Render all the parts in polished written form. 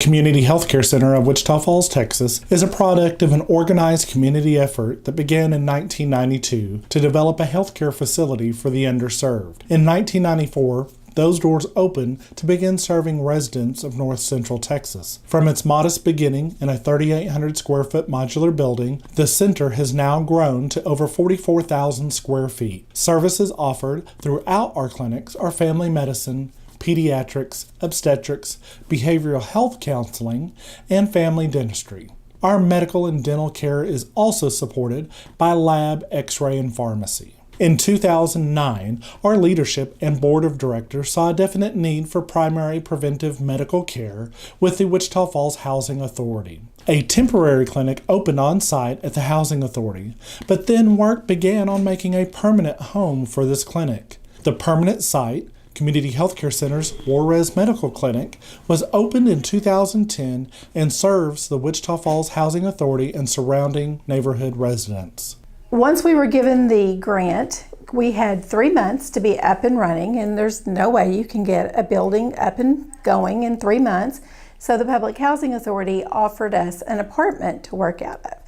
Community Healthcare Center of Wichita Falls, Texas is a product of an organized community effort that began in 1992 to develop a healthcare facility for the underserved. In 1994, those doors opened to begin serving residents of North Central Texas. From its modest beginning in a 3,800 square foot modular building, the center has now grown to over 44,000 square feet. Services offered throughout our clinics are family medicine, pediatrics, obstetrics, behavioral health counseling, and family dentistry. Our medical and dental care is also supported by lab, x-ray, and pharmacy. In 2009, our leadership and board of directors saw a definite need for primary preventive medical care with the Wichita Falls Housing Authority. A temporary clinic opened on site at the Housing Authority, but then work began on making a permanent home for this clinic. The permanent site, Community Healthcare Center's Juarez Medical Clinic, was opened in 2010 and serves the Wichita Falls Housing Authority and surrounding neighborhood residents. Once we were given the grant, we had 3 months to be up and running, and there's no way you can get a building up and going in 3 months. So the Public Housing Authority offered us an apartment to work out of.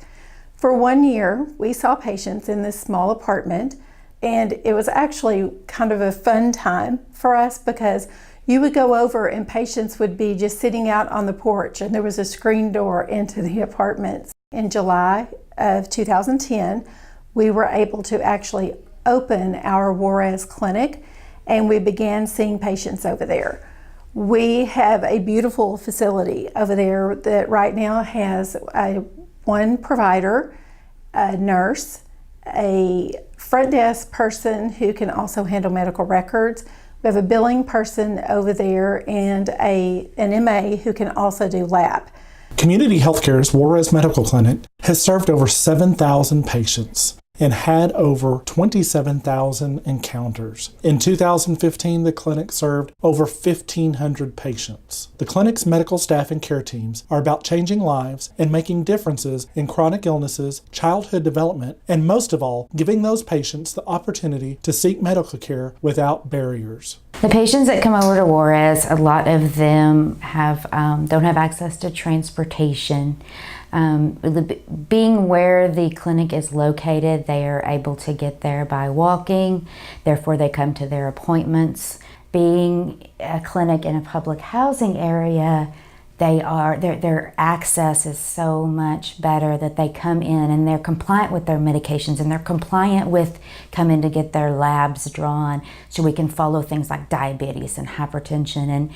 For 1 year, we saw patients in this small apartment, and it was actually kind of a fun time for us because you would go over and patients would be just sitting out on the porch, and there was a screen door into the apartments. In July of 2010, we were able to actually open our Juarez clinic, and we began seeing patients over there. We have a beautiful facility over there that right now has one provider, a nurse, a front desk person who can also handle medical records. We have a billing person over there and an MA who can also do lab. Community Healthcare's Juarez Medical Clinic has served over 7,000 patients and had over 27,000 encounters. In 2015, the clinic served over 1,500 patients. The clinic's medical staff and care teams are about changing lives and making differences in chronic illnesses, childhood development, and most of all, giving those patients the opportunity to seek medical care without barriers. The patients that come over to Juarez, a lot of them don't have access to transportation. Being where the clinic is located, they are able to get there by walking, therefore they come to their appointments. Being a clinic in a public housing area, their access is so much better that they come in and they're compliant with their medications and they're compliant with coming to get their labs drawn so we can follow things like diabetes and hypertension. And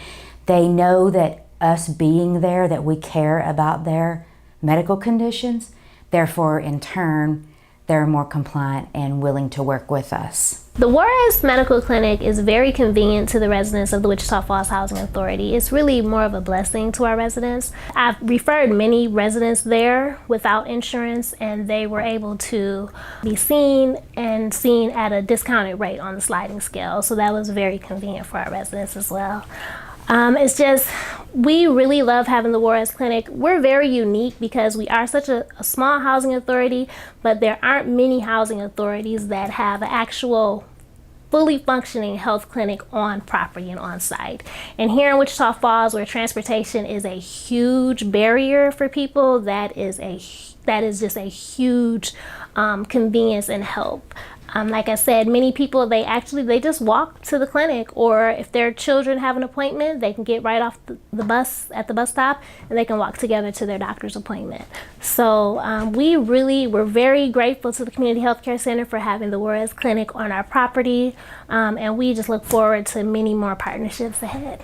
they know that us being there, that we care about their medical conditions, therefore in turn they're more compliant and willing to work with us. The Juarez Medical Clinic is very convenient to the residents of the Wichita Falls Housing Authority. It's really more of a blessing to our residents. I've referred many residents there without insurance, and they were able to be seen at a discounted rate on the sliding scale. So that was very convenient for our residents as well. It's just, we really love having the Juarez Clinic. We're very unique because we are such a small housing authority, but there aren't many housing authorities that have an actual fully functioning health clinic on property and on site. And here in Wichita Falls, where transportation is a huge barrier for people, that is just a huge convenience and help. Like I said, many people, they just walk to the clinic, or if their children have an appointment, they can get right off the bus at the bus stop and they can walk together to their doctor's appointment. So we're very grateful to the Community Healthcare Center for having the Juarez Clinic on our property, and we just look forward to many more partnerships ahead.